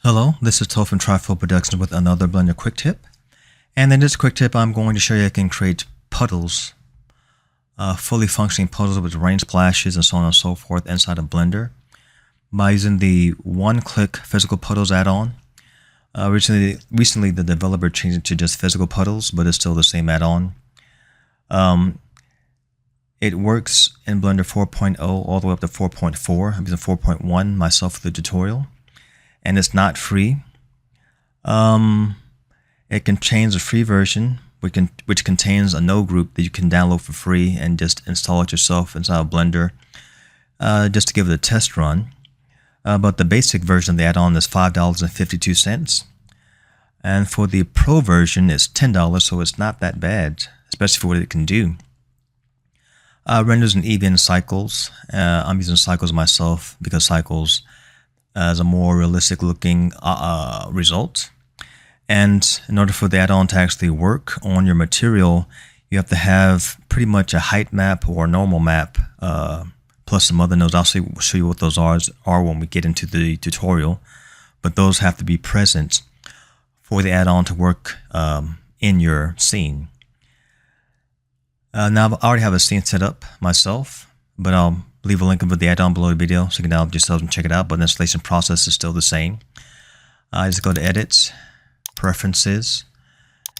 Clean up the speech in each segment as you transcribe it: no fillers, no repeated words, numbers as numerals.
Hello, this is Tola from Trifold Productions with another Blender quick tip. And in this quick tip, I'm going to show you how you can create puddles, fully functioning puddles with rain splashes and so on and so forth inside of Blender by using the one-click physical puddles add-on. Recently, the developer changed it to just physical puddles, but it's still the same add-on. It works in Blender 4.0 all the way up to 4.4. I'm using 4.1 myself for the tutorial. And it's not free. It contains a free version which contains a node group that you can download for free and just install it yourself inside of Blender just to give it a test run. But the basic version of the add-on is $5.52. And for the pro version, it's $10, so it's not that bad, especially for what it can do. Renders in Eevee and Cycles. I'm using Cycles myself because Cycles as a more realistic looking result. And in order for the add-on to actually work on your material, you have to have pretty much a height map or a normal map plus some other nodes. I'll show you what those are when we get into the tutorial, but those have to be present for the add-on to work in your scene. Now I already have a scene set up myself, but I'll leave a link with the add-on below the video so you can download yourselves and check it out, but the installation process is still the same. Just go to Edit, Preferences,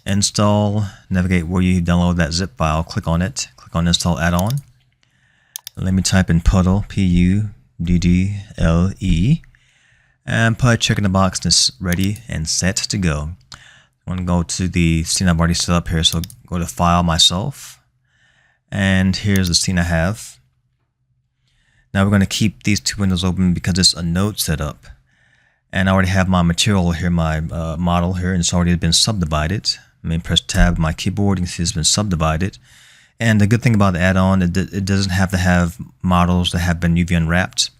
Install, navigate where you download that zip file, click on it, click on Install Add-on. Let me type in Puddle, P-U-D-D-L-E, and put a check in the box and it's ready and set to go. I'm going to go to the scene I've already set up here, so go to File, Myself, and here's the scene I have. Now we're going to keep these two windows open because it's a node setup. And I already have my material here, my model here, and it's already been subdivided. Let me press Tab on my keyboard, you can see it's been subdivided. And the good thing about the add-on, it doesn't have to have models that have been UV unwrapped.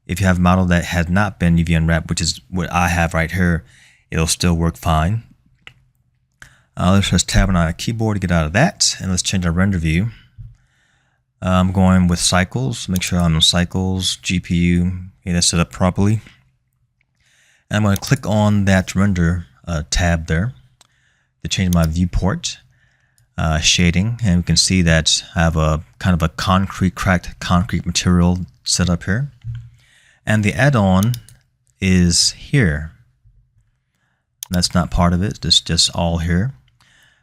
If you have a model that has not been UV unwrapped, which is what I have right here, it'll still work fine. Let's press Tab on our keyboard to get out of that, and let's change our render view. I'm going with Cycles, make sure I'm on Cycles, GPU, get that set up properly. And I'm going to click on that render tab there to change my viewport shading, and we can see that I have a kind of a cracked concrete material set up here. And the add-on is here. That's not part of it, it's just all here.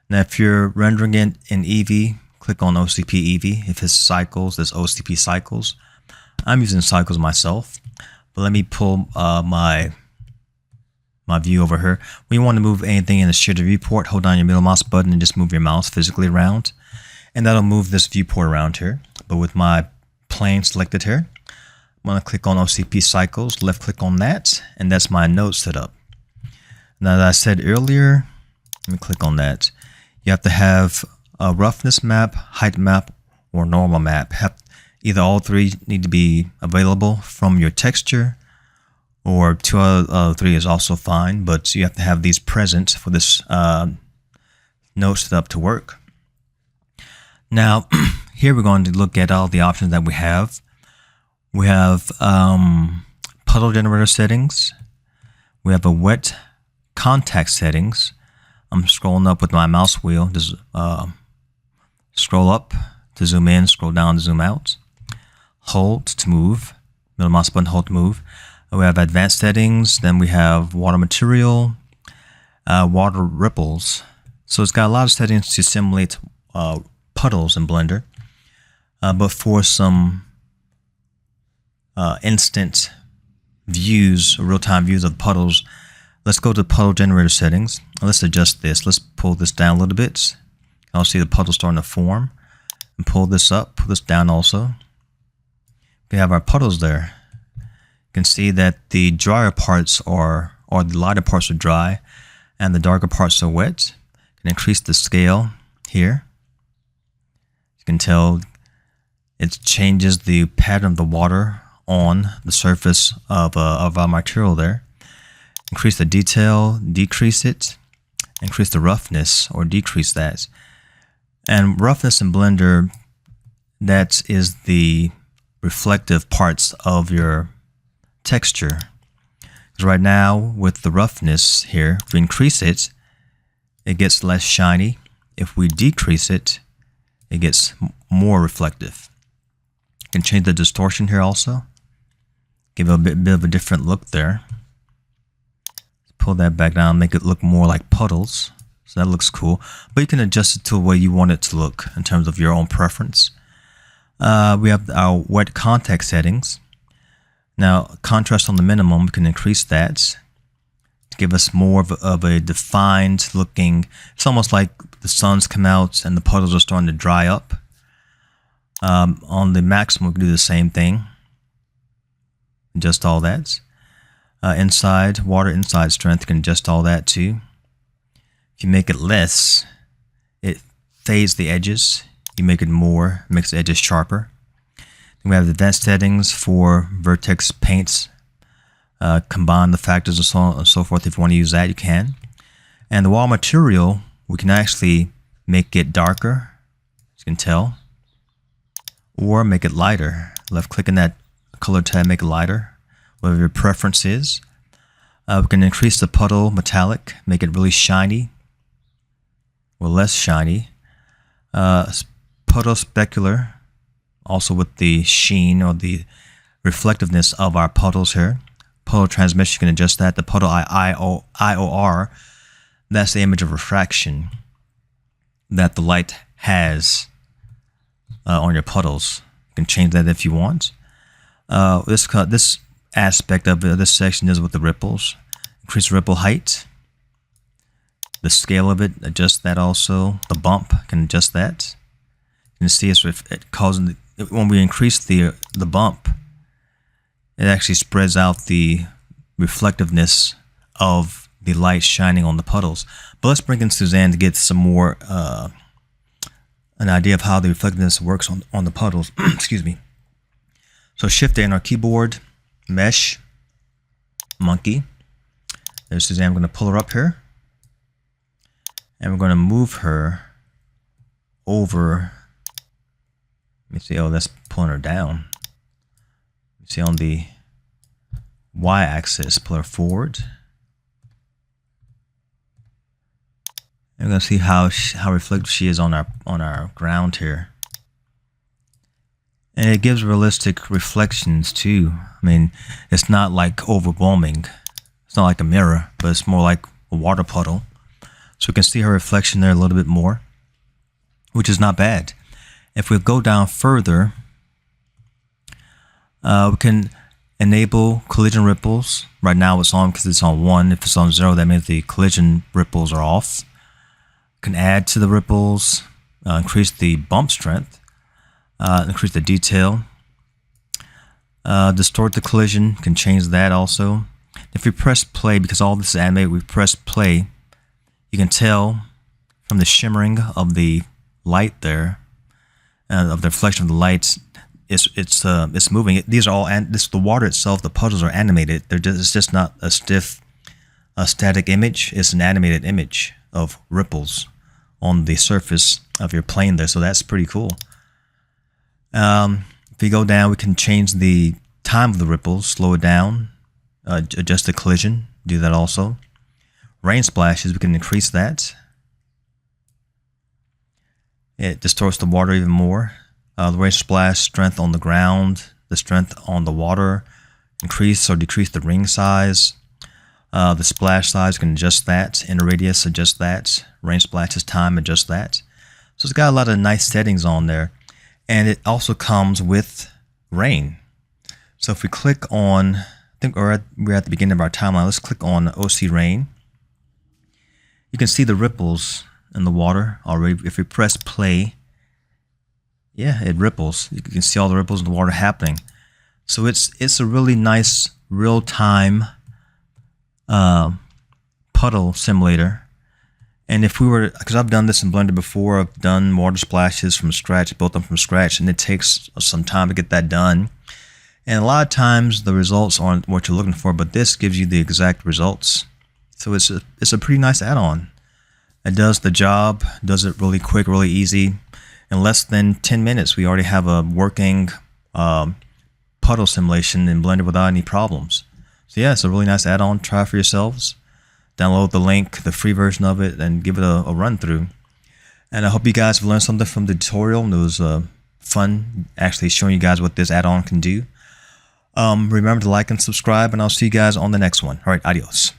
Now if you're rendering it in Eevee, click on OCP Eevee. If it's Cycles, there's OCP Cycles. I'm using Cycles myself, but let me pull my view over here. When you want to move anything in the shader viewport, hold down your middle mouse button and just move your mouse physically around, and that'll move this viewport around here. But with my plane selected here, I'm going to click on OCP Cycles, left click on that, and that's my node setup. Now, as I said earlier, let me click on that. You have to have a roughness map, height map, or normal map. Either all three need to be available from your texture, or two out of three is also fine, but you have to have these present for this node setup to work. Now, here we're going to look at all the options that we have. We have puddle generator settings. We have a wet contact settings. I'm scrolling up with my mouse wheel. Just scroll up to zoom in, scroll down to zoom out. Hold to move. Middle mouse button, hold to move. We have advanced settings. Then we have water material, water ripples. So it's got a lot of settings to simulate puddles in Blender. But for some instant views, real-time views of puddles, let's go to puddle generator settings. Let's adjust this. Let's pull this down a little bit. I'll see the puddle starting to form. And pull this up, pull this down also. We have our puddles there. You can see that the drier parts or the lighter parts are dry and the darker parts are wet. You can increase the scale here. You can tell it changes the pattern of the water on the surface of our material there. Increase the detail, decrease it, increase the roughness or decrease that. And roughness in Blender, that is the reflective parts of your texture. Because right now, with the roughness here, if we increase it, it gets less shiny. If we decrease it, it gets more reflective. You can change the distortion here also. Give it a bit of a different look there. Pull that back down, make it look more like puddles. So that looks cool. But you can adjust it to the way you want it to look in terms of your own preference. We have our wet context settings. Now, contrast on the minimum, we can increase that to give us more of a defined looking. It's almost like the sun's come out and the puddles are starting to dry up. On the maximum, we can do the same thing. Adjust all that. Inside, water inside strength, you can adjust all that too. If you make it less, it fades the edges. You make it more, makes the edges sharper. Then we have advanced settings for vertex paints. Combine the factors and so on and so forth. If you want to use that, you can. And the wall material, we can actually make it darker, as you can tell, or make it lighter. Left click in that color tab, make it lighter, whatever your preference is. We can increase the puddle metallic, make it really shiny, or less shiny. Puddle specular, also with the sheen or the reflectiveness of our puddles here. Puddle transmission, you can adjust that. The puddle IOR, that's the image of refraction that the light has on your puddles. You can change that if you want. This aspect of this section is with the ripples. Increase ripple height. The scale of it, adjust that also. The bump, can adjust that. You can see it causing when we increase the bump, it actually spreads out the reflectiveness of the light shining on the puddles. But let's bring in Suzanne to get some more an idea of how the reflectiveness works on the puddles. Excuse me. So Shift A on our keyboard, Mesh, Monkey. There's Suzanne. I'm going to pull her up here, and we're going to move her over. Let me see. Oh, that's pulling her down. You see on the y-axis, pull her forward. And we're going to see how reflective she is on our ground here. And it gives realistic reflections too. I mean, it's not like overwhelming. It's not like a mirror, but it's more like a water puddle. So we can see her reflection there a little bit more, which is not bad. If we go down further, we can enable collision ripples. Right now it's on because it's on 1. If it's on 0, that means the collision ripples are off. Can add to the ripples, increase the bump strength, increase the detail, distort the collision, can change that also. If we press play, because all this is animated, we press play, you can tell from the shimmering of the light there, of the reflection of the lights, it's moving. These are all, the water itself, the puddles are animated. It's just not a stiff, static image. It's an animated image of ripples on the surface of your plane there. So that's pretty cool. If we go down, we can change the time of the ripples, slow it down, adjust the collision, do that also. Rain splashes, we can increase that. It distorts the water even more. The rain splash strength on the ground, the strength on the water, increase or decrease the ring size. The splash size, you can adjust that. Inner radius, adjust that. Rain splashes time, adjust that. So it's got a lot of nice settings on there. And it also comes with rain. So if we click on, I think we're at the beginning of our timeline. Let's click on OC Rain. You can see the ripples in the water already. If we press play, yeah, it ripples. You can see all the ripples in the water happening. So it's a really nice real-time puddle simulator. And if we were, because I've done this in Blender before, I've done water splashes from scratch, built them from scratch, and it takes some time to get that done. And a lot of times the results aren't what you're looking for, but this gives you the exact results. So it's a pretty nice add-on. It does the job, does it really quick, really easy. In less than 10 minutes, we already have a working puddle simulation in Blender without any problems. So yeah, it's a really nice add-on. Try it for yourselves. Download the link, the free version of it, and give it a run through. And I hope you guys have learned something from the tutorial. And it was fun actually showing you guys what this add-on can do. Remember to like and subscribe, and I'll see you guys on the next one. All right, adios.